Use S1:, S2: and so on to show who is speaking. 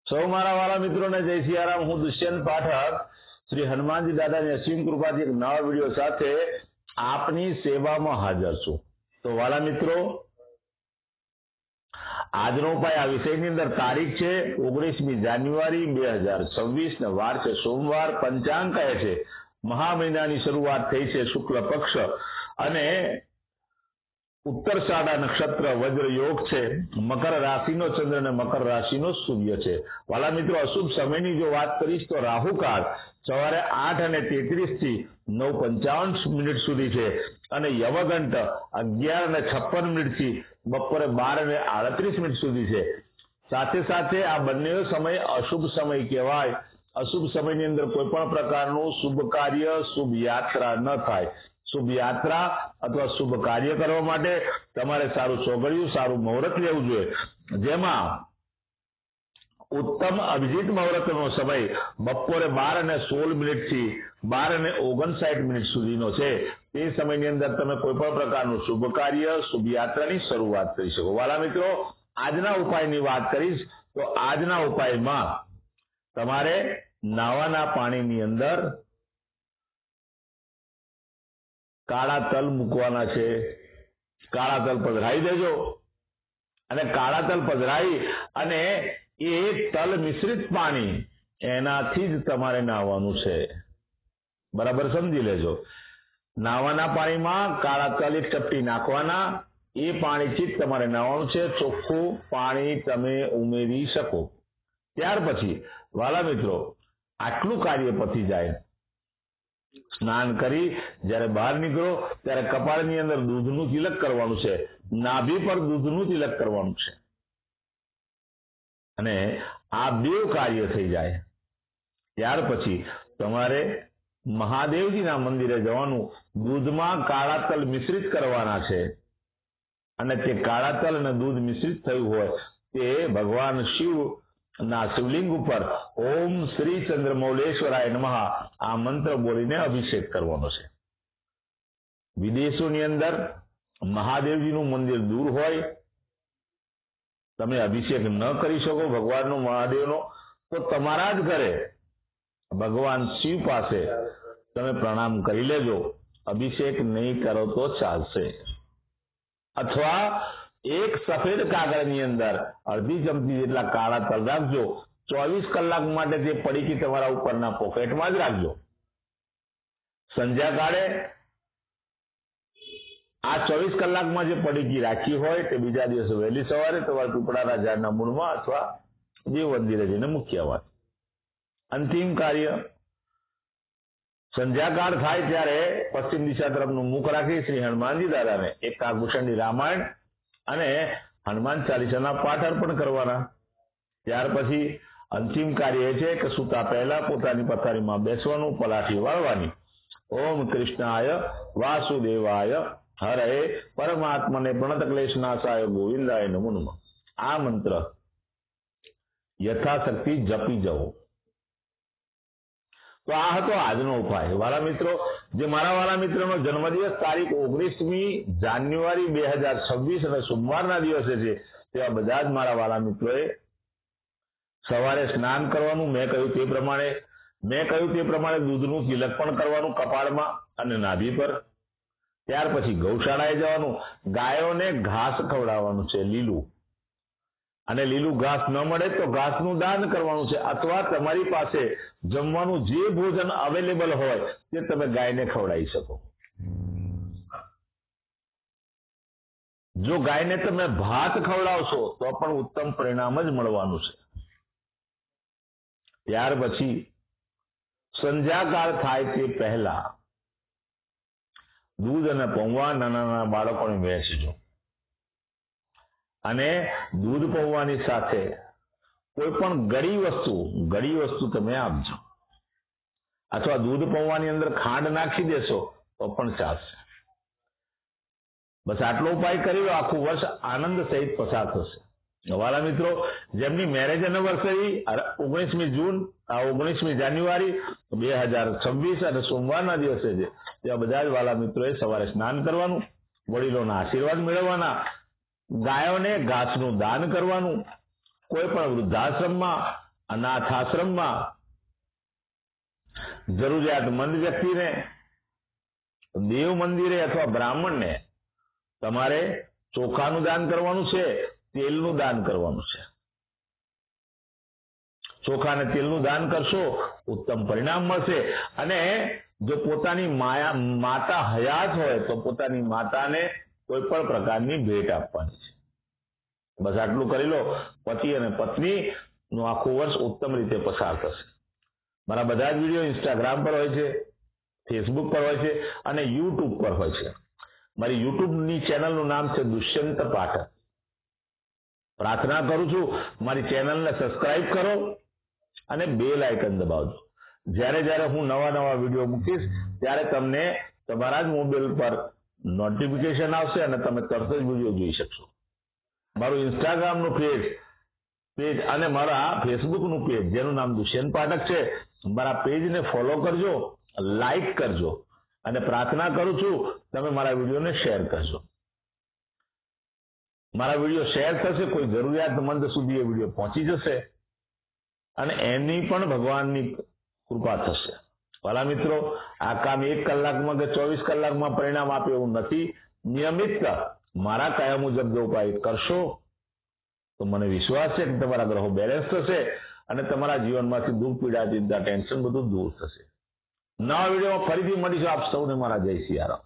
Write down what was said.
S1: સૌ મારા વાલા મિત્રોને જય સિયારામ। હું દુષ્યંત પાઠક શ્રી હનુમાનજી દાદાની અસીમ કૃપાથી એક નવા વિડીયો સાથે આપની સેવામાં હાજર છું। તો વાલા મિત્રો, આજનો ઉપાય આ વિષયની અંદર તારીખ છે 19મી જાન્યુઆરી 2026 ને વાર છે સોમવાર। પંચાંગ કહે છે મહા મહિનાની શરૂઆત થઈ છે શુક્લ પક્ષ અને ઉત્તરસાડા નક્ષત્ર વજ્ર યોગ છે। મકર રાશિનો ચંદ્ર અને મકર રાશિનો સૂર્ય છે। વાલા મિત્રો, અશુભ સમયની જો વાત કરીશ તો રાહુકાળ સવારે 8:33 થી 9:55 સુધી છે અને યમઘંટ 11:56 થી બપોરે 12:38 સુધી છે। સાથે સાથે આ બંને સમય અશુભ સમય કહેવાય। અશુભ સમયની અંદર કોઈ પણ પ્રકારનું શુભ કાર્ય શુભ યાત્રા ન થાય। શુભ યાત્રા અથવા શુભ કાર્ય કરવા માટે તમારે સારું ચોઘડિયું સારું મુહૂર્ત લેવું જોઈએ, જેમાં ઉત્તમ અભિજીત મુહૂર્તનો સમય બપોરે 12:16 થી 12:59 સુધીનો છે। તે સમયની અંદર તમે કોઈ પણ પ્રકારનું શુભ કાર્ય શુભ યાત્રાની શરૂઆત કરી શકો। વાલા મિત્રો, આજના ઉપાયની વાત કરીશ તો આજના ઉપાયમાં તમારે નાવાના પાણીની અંદર કાળા તલ મૂકવાના છે। કાળા તલ પધરાવી દેજો અને કાળા તલ પધરાવી અને એ તલ મિશ્રિત પાણી એનાથી જ તમારે નાહવાનું છે। બરાબર સમજી લેજો। નાવાના પાણીમાં કાળા તલ એક ચપટી નાખવાના, એ પાણીથી જ તમારે નાહવાનું છે। ચોખ્ખું પાણી તમે ઉમેરી શકો। ત્યાર પછી વાલા મિત્રો, આટલું કાર્ય પતી જાય, સ્નાન કરી જ્યારે બહાર નીકળો ત્યારે કપાળની અંદર દૂધનું તિલક કરવાનું છે, નાભી પર દૂધનું તિલક કરવાનું છે અને આ બે કાર્ય થઈ જાય ત્યાર પછી તમારે મહાદેવજીના મંદિરે જવાનું। દૂધમાં કાળા તલ મિશ્રિત કરવાના છે અને તે કાળા તલ અને દૂધ મિશ્રિત થયું હોય તે ભગવાન શિવ ના શિવલિંગ ઉપર ઓમ શ્રી ચંદ્રમૌલેશ્વરાય નમઃ આ મંત્ર બોલીને અભિષેક કરવાનો છે। વિદેશોની અંદર મહાદેવજીનું મંદિર દૂર હોય, તમે અભિષેક ન કરી શકો ભગવાનનો મહાદેવનો, તો તમારા જ ઘરે ભગવાન શિવ પાસે તમે પ્રણામ કરી લેજો। અભિષેક નહીં કરો તો ચાલશે। અથવા એક સફેદ કાગળની અંદર અડધી ચમચી જેટલા કાળા તલ રાખજો। 24 કલાક માટે તે પડીકી તમારા ઉપરના પોકેટમાં જ રાખજો। સંધ્યાકાળે આ 24 કલાકમાં જે પડીકી રાખી હોય તે બીજા દિવસે વહેલી સવારે તમારા પીપળાના ઝાડના મૂળમાં અથવા દેવ મંદિરે જઈને મૂકી આવવા। અંતિમ કાર્ય, સંધ્યાકાળ થાય ત્યારે પશ્ચિમ દિશા તરફનું મુખ રાખી શ્રી હનુમાનજી દાદાને એક કાગભૂષણની રામાયણ અને હનુમાન ચાલીસાના પાઠ અર્પણ કરવાના। ત્યાર પછી અંતિમ કાર્ય એ છે કે સૂતા પહેલા પોતાની પથારીમાં બેસવાનું, પલાઠી વાળવાની। ઓમ કૃષ્ણાય વાસુદેવાય હરે પરમાત્મને પ્રણત ક્લેશનાશાય ગોવિંદાય નમો નમઃ આ મંત્ર યથાશક્તિ જપી જવો। તો આ હતો આજનો ઉપાય। વાલા મિત્રો, જે મારા વાલા મિત્રનો જન્મદિવસ તારીખ 19મી જાન્યુઆરી 2026 અને સોમવારના દિવસે છે, તેવા બધા જ મારા વાલા મિત્રોએ સવારે સ્નાન કરવાનું, મેં કહ્યું તે પ્રમાણે દૂધનું તિલક પણ કરવાનું કપાળમાં અને નાભી પર। ત્યાર પછી ગૌશાળાએ જવાનું, ગાયોને ઘાસ ખવડાવવાનું છે લીલું, અને લીલું ઘાસ ન મળે તો ઘાસનું દાન કરવાનું છે, અથવા તમારી પાસે જમવાનું જે ભોજન અવેલેબલ હોય તે તમે ગાયને ખવડાવી શકો। જો ગાયને તમે ભાત ખવડાવશો તો પણ ઉત્તમ પરિણામ જ મળવાનું છે। ત્યાર પછી સંધ્યાકાળ થાય તે પહેલા દૂધ અને પૌવા નાના નાના બાળકોને વહેંચજો અને દૂધ પૌવાની સાથે કોઈ પણ ગળી વસ્તુ તમે આપજો, અથવા દૂધ પૌવાની અંદર ખાંડ નાખી દેશો તો પણ ચાલશે। બસ આટલો ઉપાય કરી લો, આખું વર્ષ આનંદ સહિત પસાર થશે। વાલા મિત્રો, જેમની મેરેજ એનિવર્સરી 19મી જાન્યુઆરી 2026 અને સોમવારના દિવસે છે, ત્યાં બધા જ વાલા મિત્રોએ સવારે સ્નાન કરવાનું, વડીલોના આશીર્વાદ મેળવવાના, ગાયોને ઘાસનું દાન કરવાનું, કોઈ પણ વૃદ્ધાશ્રમમાં અનાથ આશ્રમમાં જરૂરિયાતમંદ વ્યક્તિને, દેવ મંદિરે અથવા બ્રાહ્મણને તમારે ચોખાનું દાન કરવાનું છે, તેલનું દાન કરવાનું છે. ચોખા અને તેલનું દાન કરશો, ઉત્તમ પરિણામ મળશે. અને જો પોતાની માતા હયાત હોય તો પોતાની માતાને કોઈ પણ પ્રકારની ભેટ આપવાની છે. બસ આટલું કરી લો, પતિ અને પત્ની નું આખું વર્ષ ઉત્તમ રીતે પસાર થશે. મારા બધા જ વિડીયો ઇન્સ્ટાગ્રામ પર હોય છે, ફેસબુક પર હોય છે અને યુટ્યુબ પર હોય છે. મારી યુટ્યુબની ચેનલનું નામ છે દુષ્યંત પાઠક. પ્રાર્થના કરું છું મારી ચેનલને સબસ્ક્રાઇબ કરો અને બેલ આઇકન દબાવજો. જ્યારે જ્યારે હું નવા વિડીયો મૂકીશ ત્યારે તમને તમારા જ મોબાઈલ પર નોટિફિકેશન આવશે અને તમે તરત જ વિડીયો જોઈ શકશો. મારું ઇન્સ્ટાગ્રામનું પેજ અને મારા ફેસબુકનું પેજ જેનું નામ દુષ્યંત પાઠક છે, મારા પેજને ફોલો કરજો, લાઈક કરજો અને પ્રાર્થના કરું છું તમે મારા વિડીયોને શેર કરજો. મારા વિડીયો શેર થશે, કોઈ જરૂરિયાતમંદ સુધી એ વિડીયો પહોંચી જશે અને એની પણ ભગવાનની કૃપા થશે. ભલા મિત્રો, આ કામ 1 કલાકમાં કે 24 કલાકમાં પરિણામ આપે એવું નથી. નિયમિત મારા કયા મુજબ જો ઉપાય કરશો તો મને વિશ્વાસ છે કે તમારા ગ્રહો બેલેન્સ થશે અને તમારા જીવનમાંથી દુઃખ, પીડા, ચિંતા, ટેન્શન બધું દૂર થશે. નવા વિડીયોમાં ફરીથી મળીશું. આપ સૌને મારા જય સિયારામ.